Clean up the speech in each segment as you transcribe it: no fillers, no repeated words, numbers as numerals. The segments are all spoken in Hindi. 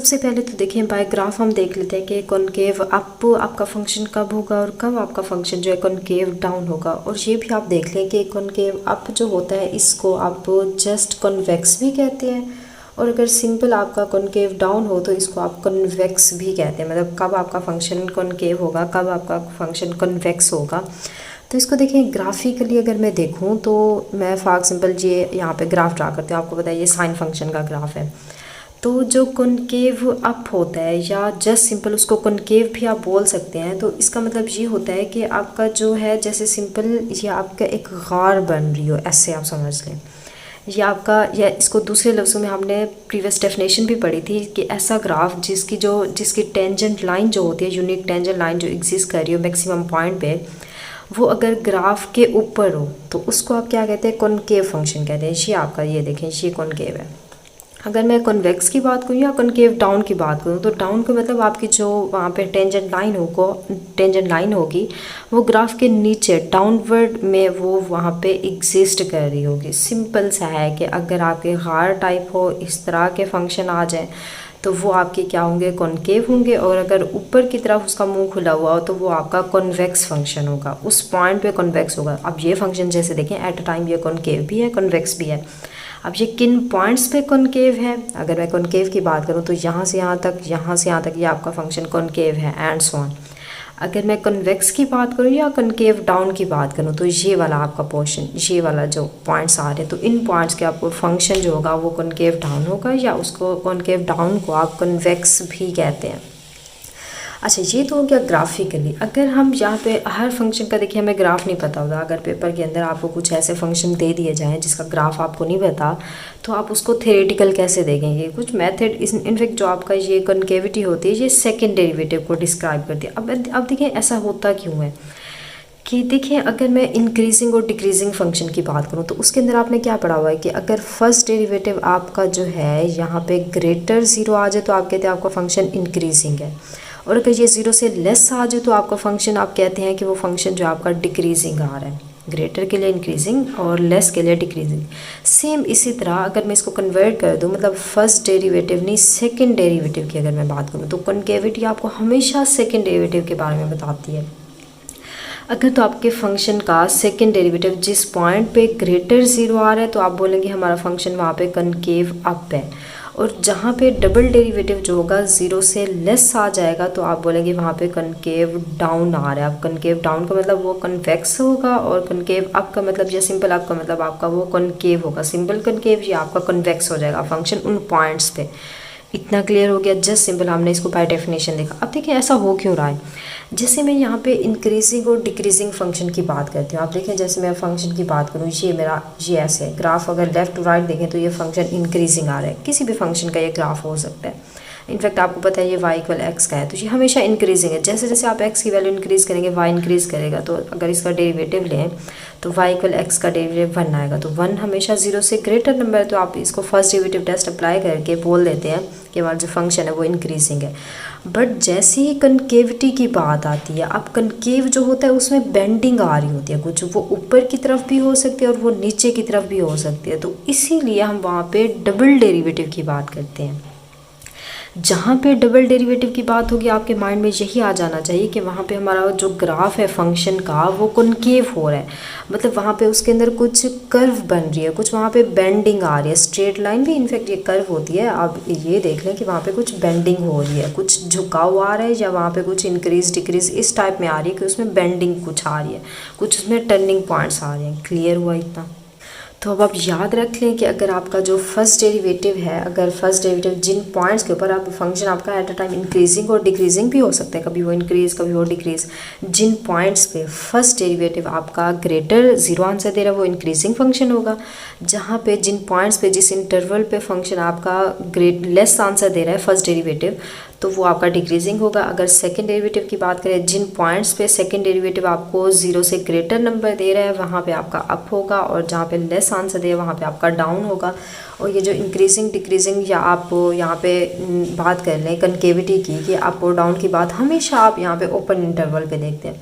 सबसे पहले तो देखिए बाय ग्राफ हम देख लेते हैं कि कॉनकेव अप आपका फंक्शन कब होगा और कब आपका फंक्शन जो है कॉनकेव डाउन होगा। और ये भी आप देख लें कि कॉनकेव अप जो होता है इसको आप जस्ट कॉन्वेक्स भी कहते हैं, और अगर सिंपल आपका कॉनकेव डाउन हो तो इसको आप कॉन्वेक्स भी कहते हैं। मतलब कब आपका फंक्शन कॉनकेव होगा, कब आपका फंक्शन कॉन्वेक्स होगा। तो इसको देखें ग्राफिकली अगर मैं देखूँ तो मैं फॉर एग्जांपल ये यहाँ पे ग्राफ ड्रा करती हूँ। आपको पता है ये साइन फंक्शन का ग्राफ है। तो जो कॉनकेव अप होता है या जस्ट सिंपल उसको कॉनकेव भी आप बोल सकते हैं। तो इसका मतलब ये होता है कि आपका जो है जैसे सिंपल ये आपका एक गार बन रही हो, ऐसे आप समझ लें। ये आपका या इसको दूसरे लफ्ज़ों में हमने प्रीवियस डेफिनेशन भी पढ़ी थी कि ऐसा ग्राफ जिसकी टेंजेंट लाइन जो होती है, यूनिक टेंजेंट लाइन जो एग्जिस्ट कर रही हो मैक्सिमम पॉइंट पे, वो अगर ग्राफ के ऊपर हो तो उसको आप क्या कहते हैं, कॉनकेव फंक्शन कहते हैं। ये आपका ये देखें ये कॉनकेव है। अगर मैं कॉन्वेक्स की बात करूँ या कॉनकेव डाउन की बात करूँ तो डाउन का मतलब आपकी जो वहाँ पे टेंजेंट लाइन होगी वो ग्राफ के नीचे डाउनवर्ड में वो वहाँ पे एग्जिस्ट कर रही होगी। सिंपल सा है कि अगर आपके गार टाइप हो, इस तरह के फंक्शन आ जाए तो वो आपके क्या होंगे, कॉनकेव होंगे। और अगर ऊपर की तरफ उसका मुंह खुला हुआ हो तो वो आपका कॉन्वेक्स फंक्शन होगा, उस पॉइंट पे कॉन्वेक्स होगा। अब ये फंक्शन जैसे देखें एट अ टाइम ये कॉनकेव भी है, कॉन्वेक्स भी है। अब ये किन पॉइंट्स पे कॉनकेव है, अगर मैं कॉनकेव की बात करूँ तो यहाँ से यहाँ तक, यहाँ से यहाँ तक ये आपका फंक्शन कॉनकेव है एंड सो ऑन। अगर मैं कॉन्वेक्स की बात करूँ या कॉनकेव डाउन की बात करूँ तो ये वाला आपका पोर्शन, ये वाला जो पॉइंट्स आ रहे हैं, तो इन पॉइंट्स के आपको फंक्शन जो होगा वो कॉनकेव डाउन होगा, या उसको कॉनकेव डाउन को आप कॉन्वेक्स भी कहते हैं। अच्छा ये तो हो गया ग्राफिकली। अगर हम यहाँ पे हर फंक्शन का देखिए हमें ग्राफ नहीं पता होगा, अगर पेपर के अंदर आपको कुछ ऐसे फंक्शन दे दिए जाएँ जिसका ग्राफ आपको नहीं पता तो आप उसको थ्योरेटिकल कैसे देखेंगे। कुछ मेथड इनफेक्ट जो आपका ये कॉनकेविटी होती है ये सेकंड डेरिवेटिव को डिस्क्राइब करती है। अब देखिए ऐसा होता क्यों है कि देखिए अगर मैं इंक्रीजिंग और डिक्रीजिंग फंक्शन की बात करूँ तो उसके अंदर आपने क्या पढ़ा हुआ है कि अगर फर्स्ट डेरिवेटिव आपका जो है यहाँ पे ग्रेटर 0 आ जाए तो आप कहते हैं आपका फंक्शन इंक्रीजिंग है, और अगर ये 0 से लेस आ जाए तो आपका फंक्शन आप कहते हैं कि वो फंक्शन जो आपका डिक्रीजिंग आ रहा है। ग्रेटर के लिए इंक्रीजिंग और लेस के लिए डिक्रीजिंग। सेम इसी तरह अगर मैं इसको कन्वर्ट कर दूँ, मतलब फर्स्ट डेरिवेटिव नहीं सेकंड डेरिवेटिव की अगर मैं बात करूँ तो कॉनकेविटी आपको हमेशा सेकंड डेरिवेटिव के बारे में बताती है। अगर तो आपके फंक्शन का सेकंड डेरिवेटिव जिस पॉइंट पे ग्रेटर 0 आ रहा है तो आप बोलेंगे हमारा फंक्शन वहाँ पे कॉनकेव अप है, और जहाँ पे डबल डेरिवेटिव जो होगा 0 से लेस आ जाएगा तो आप बोलेंगे वहाँ पे कॉनकेव डाउन आ रहा है। अब कॉनकेव डाउन का मतलब वो कन्वेक्स होगा, और कॉनकेव अप का मतलब या सिंपल अप का मतलब आपका वो कॉनकेव होगा। सिंपल कॉनकेव या आपका कन्वेक्स हो जाएगा फंक्शन उन पॉइंट्स पे। इतना क्लियर हो गया, जस्ट सिंपल हमने इसको बाय डेफिनेशन देखा। अब देखिए ऐसा हो क्यों रहा है। जैसे मैं यहाँ पे इंक्रीजिंग और डिक्रीजिंग फंक्शन की बात करती हूँ, आप देखें जैसे मैं फंक्शन की बात करूँ ये मेरा ये ऐसे है ग्राफ, अगर लेफ्ट टू राइट देखें तो ये फंक्शन इंक्रीजिंग आ रहा है। किसी भी फंक्शन का ये ग्राफ हो सकता है। इनफैक्ट आपको पता है ये y इक्वल एक्स का है तो ये हमेशा इंक्रीजिंग है। जैसे जैसे आप x की वैल्यू इंक्रीज़ करेंगे y इंक्रीज़ करेगा। तो अगर इसका डेरिवेटिव लें तो y इक्वल एक्स का डेरिवेटिव 1 आएगा, तो 1 हमेशा 0 से ग्रेटर नंबर है। तो आप इसको फर्स्ट डेरिवेटिव टेस्ट अप्लाई करके बोल देते हैं कि हमारा जो फंक्शन है वो इंक्रीजिंग है। बट जैसे ही कनकेविटी की बात आती है, अब कनकेव जो होता है उसमें बेंडिंग आ रही होती है, कुछ वो ऊपर की तरफ भी हो सकती है और वो नीचे की तरफ भी हो सकती है। तो इसीलिए हम वहाँ पे डबल डेरिवेटिव की बात करते हैं। जहाँ पे डबल डेरिवेटिव की बात होगी आपके माइंड में यही आ जाना चाहिए कि वहाँ पे हमारा जो ग्राफ है फंक्शन का वो कॉनकेव हो रहा है, मतलब वहाँ पे उसके अंदर कुछ कर्व बन रही है, कुछ वहाँ पे बेंडिंग आ रही है। स्ट्रेट लाइन भी इनफैक्ट ये कर्व होती है। आप ये देख लें कि वहाँ पे कुछ बेंडिंग हो रही है, कुछ झुकाव आ रहा है, या वहाँ पे कुछ इंक्रीज डिक्रीज इस टाइप में आ रही है कि उसमें बेंडिंग कुछ आ रही है, कुछ उसमें टर्निंग पॉइंट्स आ रहे हैं। क्लियर हुआ इतना? तो अब आप याद रख लें कि अगर आपका जो फर्स्ट डेरिवेटिव है, अगर फर्स्ट डेरिवेटिव जिन पॉइंट्स के ऊपर आप फंक्शन आपका एट अ टाइम इंक्रीजिंग और डिक्रीजिंग भी हो सकता है, कभी वो इंक्रीज कभी वो डिक्रीज, जिन पॉइंट्स पे फर्स्ट डेरिवेटिव आपका ग्रेटर 0 आंसर दे रहा है वो इंक्रीजिंग फंक्शन होगा। जहाँ पे जिन पॉइंट्स पे जिस इंटरवल पे फंक्शन आपका लेस आंसर दे रहा है फर्स्ट डेरिवेटिव तो वो आपका डिक्रीजिंग होगा। अगर सेकंड डेरिवेटिव की बात करें, जिन पॉइंट्स पे सेकंड डेरिवेटिव आपको 0 से ग्रेटर नंबर दे रहा है वहाँ पे आपका अप होगा, और जहाँ पे लेस आंसर दे वहाँ पे आपका डाउन होगा। और ये जो इंक्रीजिंग डिक्रीजिंग या आप यहाँ पे बात कर लें कनकेविटी की कि अप और डाउन की बात हमेशा आप यहाँ पे ओपन इंटरवल पे देखते हैं।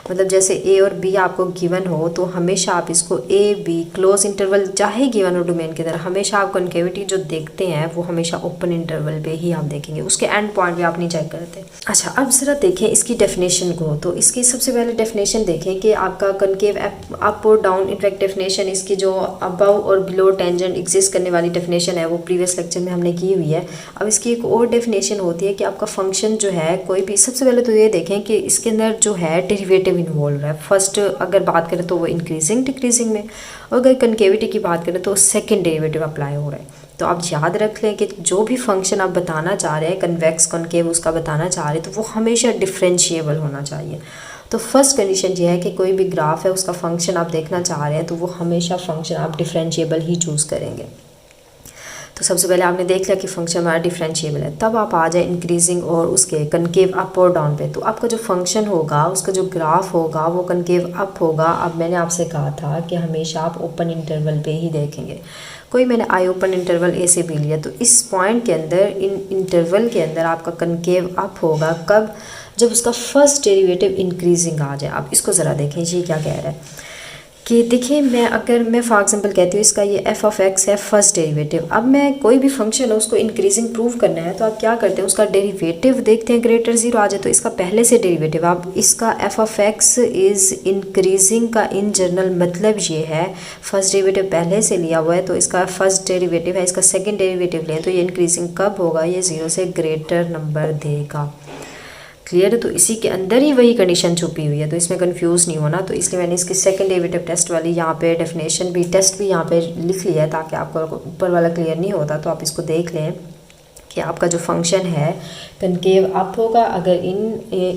मतलब जैसे ए और बी आपको गिवन हो तो हमेशा आप इसको ए बी क्लोज इंटरवल चाहे गिवन हो डोमेन की तरह, हमेशा आप कॉन्केविटी जो देखते हैं वो हमेशा ओपन इंटरवल पे ही आप देखेंगे, उसके एंड पॉइंट पे आप नहीं चेक करते। अच्छा, अब ज़रा देखें इसकी डेफिनेशन को। तो इसकी सबसे पहले डेफिनेशन देखें कि आपका कॉन्केव अप और डाउन, इनफैक्ट डेफिनेशन इसकी जो अबव और बिलो टेंजेंट एग्जिस्ट करने वाली डेफिनेशन है वो प्रीवियस लेक्चर में हमने की हुई है। अब इसकी एक और डेफिनेशन होती है कि आपका फंक्शन जो है कोई भी, सबसे पहले तो ये देखें कि इसके अंदर जो है डेरिवेटिव इन्वॉल्व है। फर्स्ट अगर बात करें तो वो इंक्रीजिंग डिक्रीजिंग में, और अगर कॉन्केविटी की बात करें तो सेकेंड डेरिवेटिव अप्लाई हो रहा है। तो आप याद रख लें कि जो भी फंक्शन आप बताना चाह रहे हैं कन्वेक्स कॉन्केव उसका बताना चाह रहे हैं तो वो हमेशा डिफरेंशिएबल होना चाहिए। तो फर्स्ट कंडीशन ये है कि कोई भी ग्राफ है उसका फंक्शन आप देखना चाह रहे हैं तो वो हमेशा फंक्शन आप डिफरेंशिएबल ही चूज़ करेंगे। तो सबसे पहले आपने देख लिया कि फंक्शन हमारा डिफरेंशिएबल है, तब आप आ जाए इंक्रीजिंग और उसके कनकेव अप और डाउन पे। तो आपका जो फंक्शन होगा उसका जो ग्राफ होगा वो कनकेव अप होगा। अब मैंने आपसे कहा था कि हमेशा आप ओपन इंटरवल पे ही देखेंगे। कोई मैंने आई ओपन इंटरवल ए से बी लिया, तो इस पॉइंट के अंदर, इन इंटरवल के अंदर आपका कनकेव अप होगा कब, जब उसका फर्स्ट डेरिवेटिव इंक्रीजिंग आ जाए। आप इसको ज़रा देखें ये क्या कह रहा है कि देखिए, अगर मैं फॉर एग्जांपल कहती हूँ इसका ये एफ ऑफ एक्स है फर्स्ट डेरिवेटिव। अब मैं कोई भी फंक्शन है उसको इंक्रीजिंग प्रूव करना है तो आप क्या करते हैं, उसका डेरिवेटिव देखते हैं ग्रेटर जीरो आ जाए तो इसका पहले से डेरिवेटिव, आप इसका F of x is increasing का इन जनरल मतलब ये है फर्स्ट डेरिवेटिव पहले से लिया हुआ है तो इसका फर्स्ट डेरिवेटिव है, इसका सेकेंड डेरिवेटिव लें तो ये इंक्रीजिंग कब होगा, ये ज़ीरो से ग्रेटर नंबर देगा। क्लियर है। तो इसी के अंदर ही वही कंडीशन छुपी हुई है, तो इसमें कंफ्यूज नहीं होना। तो इसलिए मैंने इसकी सेकंड डेरिवेटिव टेस्ट वाली यहाँ पे डेफिनेशन भी, टेस्ट भी यहाँ पे लिख लिया है ताकि आपको ऊपर वाला क्लियर नहीं होता। तो आप इसको देख लें कि आपका जो फंक्शन है कनकेव अप होगा अगर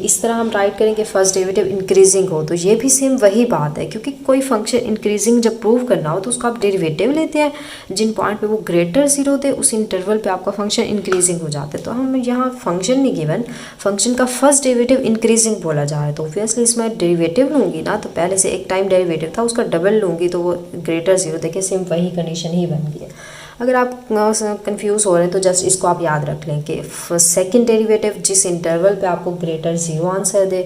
इस तरह हम राइट करें कि फर्स्ट डेरिवेटिव इंक्रीजिंग हो, तो ये भी सेम वही बात है, क्योंकि कोई फंक्शन इंक्रीजिंग जब प्रूव करना हो तो उसका आप डेरिवेटिव लेते हैं, जिन पॉइंट पे वो ग्रेटर जीरो थे उस इंटरवल पे आपका फंक्शन इंक्रीजिंग हो जाता है। तो हम यहाँ फंक्शन नहीं गिवन, फंक्शन का फर्स्ट डेरिवेटिव इंक्रीजिंग बोला जा रहा है, तो ऑब्वियसली इसमें डेरिवेटिव लूँगी ना, तो पहले से एक टाइम डेरिवेटिव था उसका डबल लूँगी तो वो ग्रेटर जीरो, देखिए सेम वही कंडीशन ही बन गई है। अगर आप कंफ्यूज हो रहे हैं तो जस्ट इसको आप याद रख लें कि सेकंड डेरिवेटिव जिस इंटरवल पे आपको ग्रेटर जीरो आंसर दे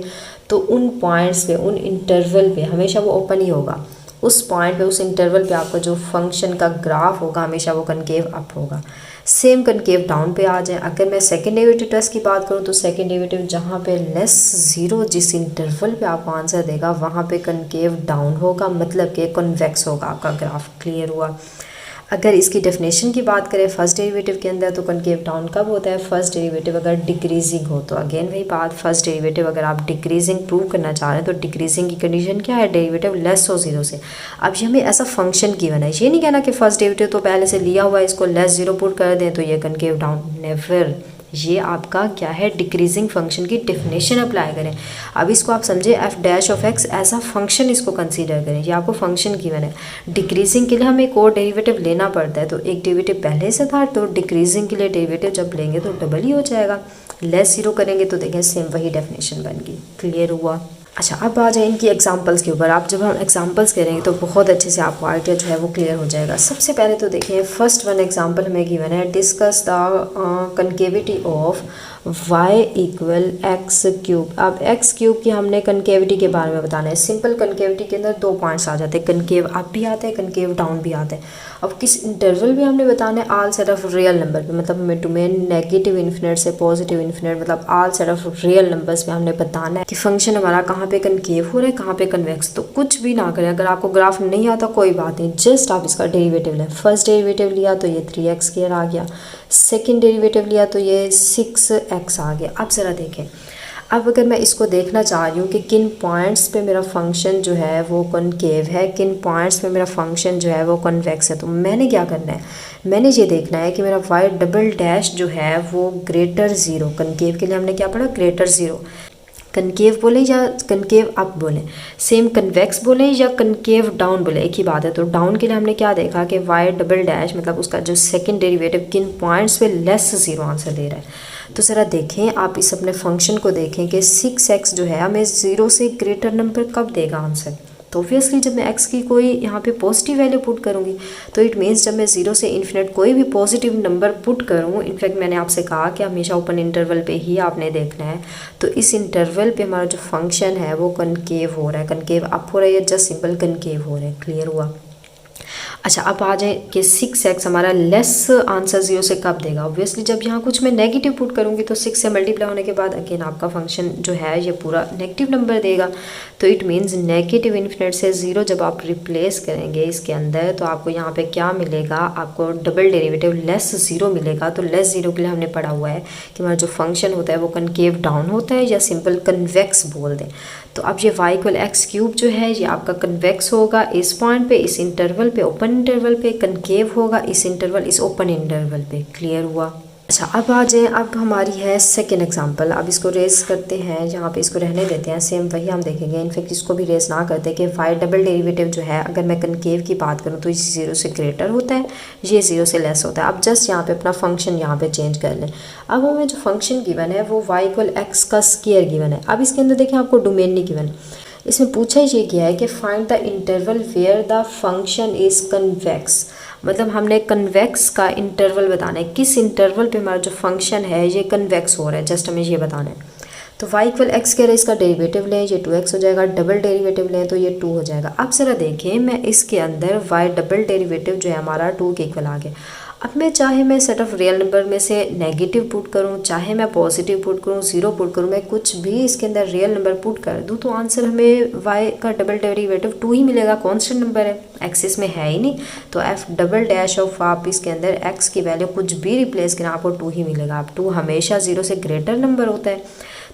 तो उन पॉइंट्स पे, उन इंटरवल पे हमेशा वो ओपन ही होगा। उस पॉइंट पे, उस इंटरवल पे आपका जो फंक्शन का ग्राफ होगा हमेशा वो कनकेव अप होगा। सेम कनकेव डाउन पे आ जाए। अगर मैं सेकंड डेरिवेटिव टेस्ट की बात करूँ तो सेकंड डेरिवेटिव जहाँ पे लेस जीरो जिस इंटरवल पे आपको आंसर देगा वहाँ पे कनकेव डाउन होगा, मतलब कि कन्वेक्स होगा आपका ग्राफ। क्लियर हुआ। अगर इसकी डेफिनेशन की बात करें फर्स्ट डेरिवेटिव के अंदर तो कनकेव डाउन कब होता है, फर्स्ट डेरिवेटिव अगर डिक्रीजिंग हो। तो अगेन वही बात, फर्स्ट डेरिवेटिव अगर आप डिक्रीजिंग प्रूव करना चाह रहे हैं तो डिक्रीजिंग की कंडीशन क्या है, डेरिवेटिव लेस हो जीरो से। अब ये हमें ऐसा फंक्शन गिवन है, ये नहीं कहना कि फर्स्ट डेरिवेटिव तो पहले से लिया हुआ है इसको लेस जीरो पुट कर दें तो ये कनकेव डाउन, नेवर। ये आपका क्या है, डिक्रीजिंग फंक्शन की डेफिनेशन अप्लाई करें। अब इसको आप समझे एफ डैश ऑफ एक्स ऐसा फंक्शन इसको कंसीडर करें, ये आपको फंक्शन गिवन है। डिक्रीजिंग के लिए हमें एक और डेरिवेटिव लेना पड़ता है, तो एक डेरिवेटिव पहले से था तो डिक्रीजिंग के लिए डेरिवेटिव जब लेंगे तो डबल ही हो जाएगा। लेस जीरो करेंगे तो देखें सेम वही डेफिनेशन बन गई। क्लियर हुआ। अच्छा, अब आ जाए इनकी एग्जांपल्स के ऊपर। आप जब हम एग्जांपल्स करेंगे तो बहुत अच्छे से आपको आइडिया जो है वो क्लियर हो जाएगा। सबसे पहले तो देखिए फर्स्ट वन एग्जांपल हमें गिवन है, discuss the concavity of y equal x cube. अब एक्स क्यूब की हमने कनकेविटी के बारे में बताना है। सिंपल कनकेविटी के अंदर दो पॉइंट्स आ जाते हैं, कनकेव अप भी आता है, कनकेव डाउन भी आता है। अब किस इंटरवल भी हमने बताना है, all set of real number पे, मतलब हमें डोमेन नेगेटिव इन्फिनिट से पॉजिटिव इन्फिनिट, मतलब all set of real numbers पे हमने बताना है कि फंक्शन हमारा कहाँ पे कनकेव हो रहा है, कहाँ पे कन्वेक्स। तो कुछ भी ना करें, अगर आपको ग्राफ नहीं आता कोई बात नहीं, जस्ट आप इसका डेरिवेटिव लें। फर्स्ट डेरिवेटिव लिया तो ये 3x² आ गया, सेकेंड डेरिवेटिव लिया तो ये 6x आ गया। अब ज़रा देखें, अब अगर मैं इसको देखना चाह रही हूँ कि किन पॉइंट्स पे मेरा फंक्शन जो है वो कॉनकेव है, किन पॉइंट्स पे मेरा फंक्शन जो है वो कन्वेक्स है, तो मैंने क्या करना है, मैंने ये देखना है कि मेरा y डबल डैश जो है वो ग्रेटर ज़ीरो, कनकेव के लिए हमने क्या पढ़ा, ग्रेटर ज़ीरो। कनकेव बोलें या कनकेव अप बोलें, सेम कन्वेक्स बोलें या कनकेव डाउन बोलें, एक ही बात है। तो डाउन के लिए हमने क्या देखा कि y डबल डैश मतलब उसका जो सेकंड डेरिवेटिव किन पॉइंट्स पे लेस ज़ीरो आंसर दे रहा है। तो ज़रा देखें, आप इस अपने फंक्शन को देखें कि 6x जो है हमें ज़ीरो से ग्रेटर नंबर कब देगा आंसर, तो ऑब्वियसली जब मैं x की कोई यहाँ पे पॉजिटिव वैल्यू पुट करूँगी तो इट मीन्स जब मैं 0 से इन्फिनिट कोई भी पॉजिटिव नंबर पुट करूँ, इनफैक्ट मैंने आपसे कहा कि हमेशा ओपन इंटरवल पे ही आपने देखना है, तो इस इंटरवल पे हमारा जो फंक्शन है वो कनकेव हो रहा है, कनकेव अप हो रहा है या जस्ट सिंपल कनकेव हो रहा है। क्लियर हुआ? अच्छा, अब आ जाए कि 6x हमारा लेस आंसर 0 से कब देगा। ऑब्वियसली जब यहाँ कुछ मैं नेगेटिव पुट करूँगी तो 6 से मल्टीप्लाई होने के बाद अगेन आपका फंक्शन जो है ये पूरा नेगेटिव नंबर देगा। तो इट मीन्स नेगेटिव इन्फिनिट से 0 जब आप रिप्लेस करेंगे इसके अंदर तो आपको यहाँ पे क्या मिलेगा, आपको डबल डेरिवेटिव लेस 0 मिलेगा। तो लेस 0 के लिए हमने पढ़ा हुआ है कि हमारा जो फंक्शन होता है वो कनकेव डाउन होता है या सिंपल कन्वेक्स बोल दें। तो अब ये y = x³ जो है ये आपका कन्वेक्स होगा इस पॉइंट पे, इस इंटरवल पे, ओपन इंटरवल पे, कनकेव होगा इस इंटरवल, इस ओपन इंटरवल पे। क्लियर हुआ? अच्छा, अब आ जाए, अब हमारी है सेकेंड एग्जांपल। अब इसको रेस करते हैं, यहाँ पे इसको रहने देते हैं, सेम वही हम देखेंगे। इनफैक्ट इसको भी रेस ना करते कि y डबल डेरिवेटिव जो है अगर मैं कनकेव की बात करूँ तो ये 0 से ग्रेटर होता है, ये 0 से लेस होता है। अब जस्ट यहाँ पे अपना फंक्शन यहाँ पे चेंज कर लें। अब हमें जो फंक्शन गिवन है वो y = x का स्क्वायर गिवन है। अब इसके अंदर देखें आपको डोमेन नहीं गिवन, इसमें पूछा ये गया है कि find the interval where the function is convex. मतलब हमने कन्वेक्स का इंटरवल बताना है, किस इंटरवल पे हमारा जो फंक्शन है ये कन्वेक्स हो रहा है, जस्ट हमें ये बताना है। तो y = x कह रहे हैं, इसका डेरिवेटिव लें ये 2x हो जाएगा, डबल डेरिवेटिव लें तो ये 2 हो जाएगा। अब ज़रा देखें, मैं इसके अंदर y डबल डेरिवेटिव जो है हमारा 2 के इक्वल आ गया। अब मैं चाहे मैं सेट ऑफ रियल नंबर में से नेगेटिव पुट करूं, चाहे मैं पॉजिटिव पुट करूं, 0 पुट करूं, मैं कुछ भी इसके अंदर रियल नंबर पुट कर दूं तो आंसर हमें y का डबल डेरिवेटिव 2 ही मिलेगा। कांस्टेंट नंबर है, एक्सिस में है ही नहीं, तो f डबल डैश ऑफ आप इसके अंदर x की वैल्यू कुछ भी रिप्लेस करें आपको 2 ही मिलेगा। अब 2 हमेशा 0 से ग्रेटर नंबर होता है,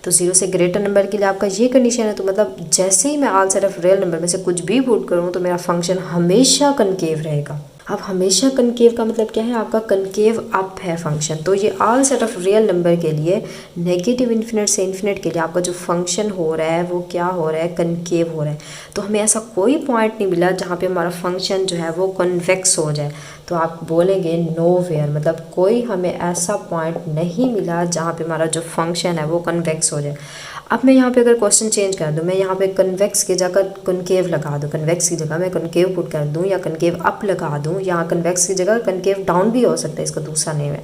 तो 0 से ग्रेटर नंबर के लिए आपका ये कंडीशन है। तो मतलब जैसे ही मैं all set of real number में से कुछ भी पुट करूँ तो मेरा फंक्शन हमेशा कनकेव रहेगा। अब हमेशा कनकेव का मतलब क्या है, आपका कनकेव अप है फंक्शन। तो ये all set of real number के लिए नेगेटिव इन्फिनिट से इन्फिनिट के लिए आपका जो फंक्शन हो रहा है वो क्या हो रहा है, कनकेव हो रहा है। तो हमें ऐसा कोई पॉइंट नहीं मिला जहाँ पे हमारा फंक्शन जो है वो कन्वेक्स हो जाए। तो आप बोलेंगे नोवेयर, मतलब कोई हमें ऐसा पॉइंट नहीं मिला जहाँ पे हमारा जो फंक्शन है वो कन्वेक्स हो जाए। अब मैं यहाँ पे अगर क्वेश्चन चेंज कर दूँ, मैं यहाँ पे कन्वेक्स की जगह कनकेव लगा दूँ, कन्वेक्स की जगह मैं कनकेव पुट कर दूँ या कनकेव अप लगा दूँ, यहाँ कन्वेक्स की जगह कनकेव डाउन भी हो सकता है, इसका दूसरा नेम है।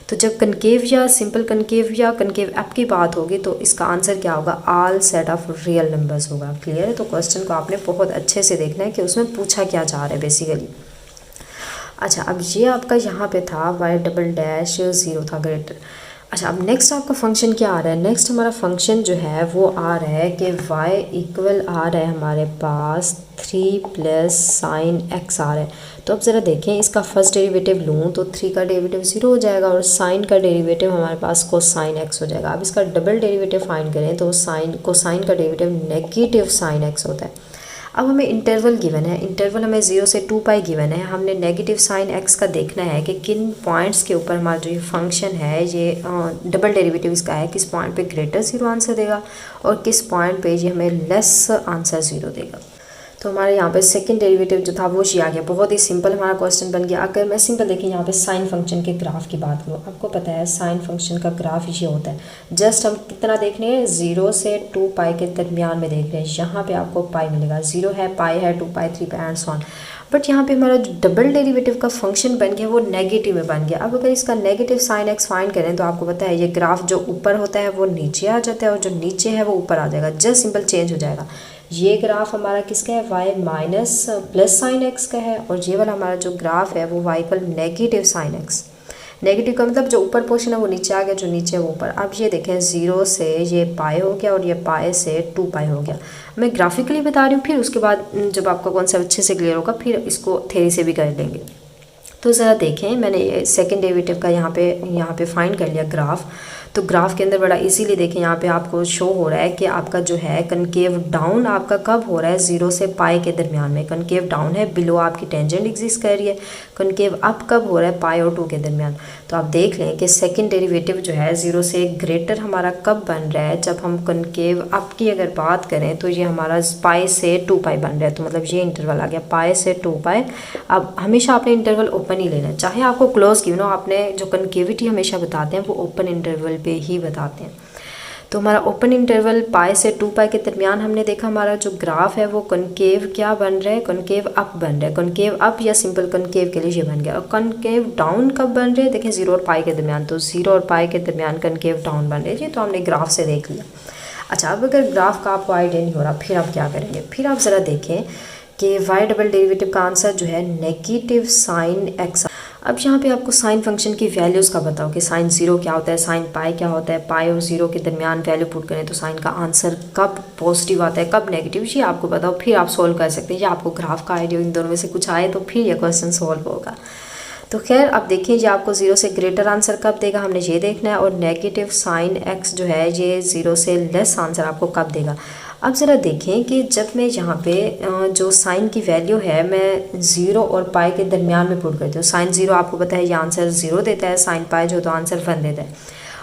तो जब कनकेव या सिंपल कनकेव या कनकेव अप की बात होगी तो इसका आंसर क्या होगा, all set of real numbers होगा। क्लियर है? तो क्वेश्चन को आपने बहुत अच्छे से देखना है कि उसमें पूछा क्या जा रहा है बेसिकली। अच्छा, अब ये आपका यहाँ पे था y डबल डैश 0 था ग्रेटर। अच्छा, अब नेक्स्ट आपका फंक्शन क्या आ रहा है, नेक्स्ट हमारा फंक्शन जो है वो आ रहा है कि y = आ रहा है हमारे पास 3 + sin x आ रहा है। तो अब ज़रा देखें, इसका फर्स्ट डेरिवेटिव लूँ तो 3 का डेरिवेटिव 0 हो जाएगा और साइन का डेरिवेटिव हमारे पास कोसाइन x हो जाएगा। अब इसका डबल डेरिवेटिव फाइंड करें तो कोसाइन का डेरिवेटिव नेगेटिव sin x होता है। अब हमें इंटरवल गिवन है, इंटरवल हमें 0 से 2π गिवन है। हमने नेगेटिव साइन x का देखना है कि किन पॉइंट्स के ऊपर हमारा जो ये फंक्शन है ये डबल डेरिवेटिव इसका है, किस पॉइंट पे ग्रेटर 0 आंसर देगा और किस पॉइंट पे ये हमें लेस आंसर 0 देगा। तो हमारे यहाँ पे सेकंड डेरिवेटिव जो था वो ये आ गया। बहुत ही सिंपल हमारा क्वेश्चन बन गया। अगर मैं सिंपल देखिए यहाँ पे साइन फंक्शन के ग्राफ की बात करूँ, आपको पता है साइन फंक्शन का ग्राफ ये होता है। जस्ट हम कितना देख रहे हैं, 0 से 2π के दरमियान में देख रहे हैं। यहाँ पे आपको पाई मिलेगा, 0 है, पाई है, 2π, 3π एंड सो ऑन। बट यहाँ पे हमारा जो डबल डेरिवेटिव का फंक्शन बन गया वो नेगेटिव में बन गया। अब अगर इसका नेगेटिव साइन x फाइंड करें तो आपको पता है ये ग्राफ जो ऊपर होता है वो नीचे आ जाता है और जो नीचे है वो ऊपर आ जाएगा, जस्ट सिंपल चेंज हो जाएगा। ये ग्राफ हमारा किसका है, y - प्लस साइन x का है और ये वाला हमारा जो ग्राफ है वो y = negative sine x। Negative का मतलब जो ऊपर पोर्शन है वो नीचे आ गया, जो नीचे है वो ऊपर। अब ये देखें 0 से ये पाई हो गया और ये पाई से 2π हो गया। मैं ग्राफिकली बता रही हूँ, फिर उसके बाद जब आपका कॉन्सेप्ट अच्छे से क्लियर होगा फिर इसको थ्योरी से भी कर लेंगे। तो ज़रा देखें, मैंने ये सेकेंड डेरिवेटिव का यहाँ पे फाइंड कर लिया ग्राफ। तो ग्राफ के अंदर बड़ा इजीली देखें, यहाँ पे आपको शो हो रहा है कि आपका जो है कनकेव डाउन आपका कब हो रहा है, 0 से पाई के दरमियान में कनकेव डाउन है, बिलो आपकी टेंजेंट एग्जिस्ट कर रही है। कनकेव अप कब हो रहा है, पाई और 2 के दरमियान। तो आप देख लें कि सेकंड डेरिवेटिव जो है 0 से ग्रेटर हमारा कब बन रहा है, जब हम कनकेव अप की अगर बात करें तो ये हमारा पाई से 2π बन रहा है। तो मतलब ये इंटरवल आ गया पाई से 2π। अब हमेशा आपने इंटरवल ओपन ही लेना है, चाहे आपको क्लोज गिवन हो, आपने जो कनकेविटी हमेशा बताते हैं वो ओपन इंटरवल पे ही बताते हैं। तो हमारा ओपन इंटरवल पाई से 2 पाई के दरमियान हमने देखा हमारा जो ग्राफ है वो कॉनकेव क्या बन रहा है, कॉनकेव अप बन रहा है। कॉनकेव अप या सिंपल कॉनकेव के लिए ये बन गया। और कॉनकेव डाउन कब बन रहे हैं, देखें 0 और पाई के दरमियान, तो 0 और पाई के दरमियान कॉनकेव डाउन बन रहे हैं जी, तो हमने ग्राफ से देख लिया। अच्छा, अब अगर ग्राफ का आपको आइडिया नहीं हो रहा, फिर आप क्या करेंगे, फिर आप ज़रा देखें कि y डबल डेरिवेटिव का आंसर जो है नेगेटिव साइन x। अब यहाँ पे आपको साइन फंक्शन की वैल्यूज़ का बताओ कि साइन 0 क्या होता है, साइन पाई क्या होता है, पाई और 0 के दरमियान वैल्यू पुट करें तो साइन का आंसर कब पॉजिटिव आता है कब नेगेटिव, ये आपको बताओ, फिर आप सोल्व कर सकते हैं। या आपको ग्राफ का आइडिया इन दोनों में से कुछ आए तो फिर ये क्वेश्चन सोल्व होगा। तो खैर अब देखिए ये आपको 0 से ग्रेटर आंसर कब देगा, हमने ये देखना है। और नेगेटिव साइन x जो है ये 0 से लेस आंसर आपको कब देगा। अब ज़रा देखें कि जब मैं यहाँ पे जो साइन की वैल्यू है मैं 0 और पाई के दरमियान में पुट करती हूँ। साइन 0 आपको पता है ये आंसर 0 देता है, साइन पाई जो तो आंसर 1 देता है।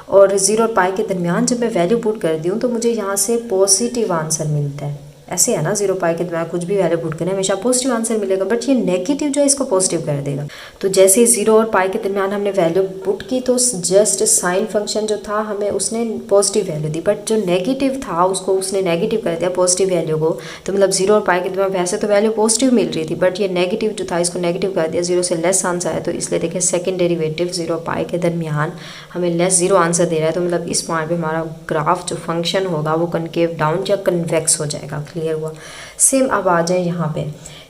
और 0 और पाई के दरमियान जब मैं वैल्यू पुट करती हूँ तो मुझे यहाँ से पॉजिटिव आंसर मिलता है। ऐसे है ना, 0 पाई के दरमियान कुछ भी वैल्यू पुट करें हमेशा पॉजिटिव आंसर मिलेगा, बट ये नेगेटिव जो है इसको पॉजिटिव कर देगा। तो जैसे 0 और पाई के दरमियान हमने वैल्यू पुट की तो जस्ट साइन फंक्शन जो था हमें उसने पॉजिटिव वैल्यू दी, बट जो नेगेटिव था उसको उसने नेगेटिव कर दिया पॉजिटिव वैल्यू को। तो मतलब 0 और पाई के दरमियान वैसे तो वैल्यू पॉजिटिव मिल रही थी, बट ये नेगेटिव जो था इसको नेगेटिव कर दिया, 0 से लेस आंसर है। तो इसलिए देखिए सेकेंड डेरिवेटिव 0 पाई के दरमियान हमें लेस 0 आंसर दे रहा है। तो मतलब इस पॉइंट पे हमारा ग्राफ जो फंक्शन होगा वो कनकेव डाउन या कन्वेक्स हो जाएगा। क्लियर हुआ। सेम अब आ जाए यहाँ पे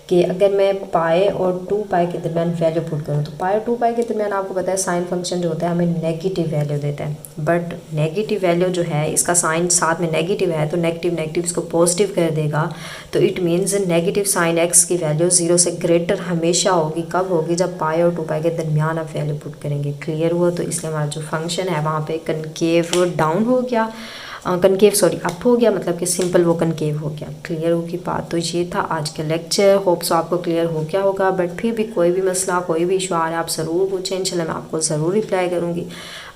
कि अगर मैं पाई और 2 पाई के दरमियान वैल्यू पुट करूँ तो पाई और 2 पाई के दरमियान आपको पता है साइन फंक्शन जो होता है हमें नेगेटिव वैल्यू देता है, बट नेगेटिव वैल्यू जो है इसका साइन साथ में नेगेटिव है तो नेगेटिव नेगेटिव इसको पॉजिटिव कर देगा। तो it means negative sine x की वैल्यू 0 से ग्रेटर हमेशा होगी। कब होगी, जब पाई और 2 पाई के दरमियान आप वैल्यू पुट करेंगे। क्लियर हुआ। तो इसलिए हमारा जो फंक्शन है वहाँ पे कनकेव डाउन हो गया, कनकेव सॉरी अप हो गया, मतलब कि सिंपल वो कनकेव हो गया। क्लियर होगी बात। तो ये था आज का लेक्चर, होप सो आपको क्लियर हो गया होगा। बट फिर भी कोई भी मसला कोई भी इशू आ रहा है आप ज़रूर पूछें, इंशाल्लाह मैं आपको ज़रूर रिप्लाई करूँगी।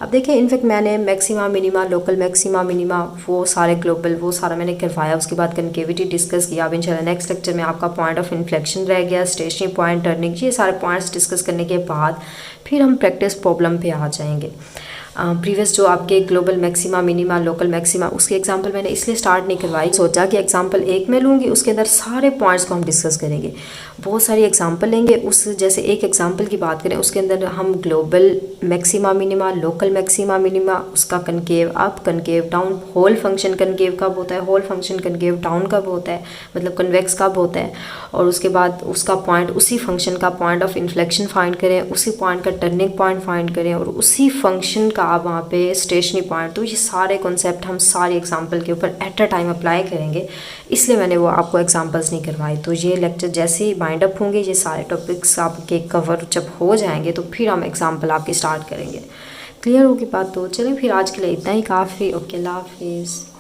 अब देखिए इनफैक्ट मैंने maxima minima local maxima minima वो सारे ग्लोबल वो सारा मैंने करवाया, उसके बाद कनकेविटी डिस्कस किया। अब इंशाल्लाह नेक्स्ट लेक्चर में आपका पॉइंट ऑफ इन्फ्लेक्शन रह गया, स्टेशनरी पॉइंट, टर्निंग, ये सारे पॉइंट्स डिस्कस करने के बाद फिर हम प्रैक्टिस प्रॉब्लम पे आ जाएंगे। प्रीवियस जो आपके global maxima minima local maxima उसकी एग्जांपल मैंने इसलिए स्टार्ट नहीं करवाई, सोचा कि एग्जांपल एक में लूँगी उसके अंदर सारे पॉइंट्स को हम डिस्कस करेंगे। बहुत सारी एग्जांपल लेंगे, उस जैसे एक एग्जांपल की बात करें उसके अंदर हम global maxima minima local maxima minima उसका concave up concave down, whole function concave कब होता है, होल फंक्शन कनकेव डाउन कब होता है, मतलब कन्वेक्स कब होता है, और उसके बाद उसका पॉइंट उसी फंक्शन का पॉइंट ऑफ इन्फ्लेक्शन फाइंड करें, उसी पॉइंट का टर्निंग पॉइंट फाइंड करें और उसी फंक्शन का आप वहाँ पे स्टेशनरी पॉइंट। तो ये सारे कॉन्सेप्ट हम सारी एग्जांपल के ऊपर एट अ टाइम अप्लाई करेंगे, इसलिए मैंने वो आपको एग्जांपल्स नहीं करवाई। तो ये लेक्चर जैसे ही बाइंड अप होंगे, ये सारे टॉपिक्स आपके कवर जब हो जाएंगे तो फिर हम एग्जांपल आपकी स्टार्ट करेंगे। क्लियर होगी बात। तो चलें फिर आज के लिए इतना ही काफ़ी। ओके, अल्लाह हाफिज़।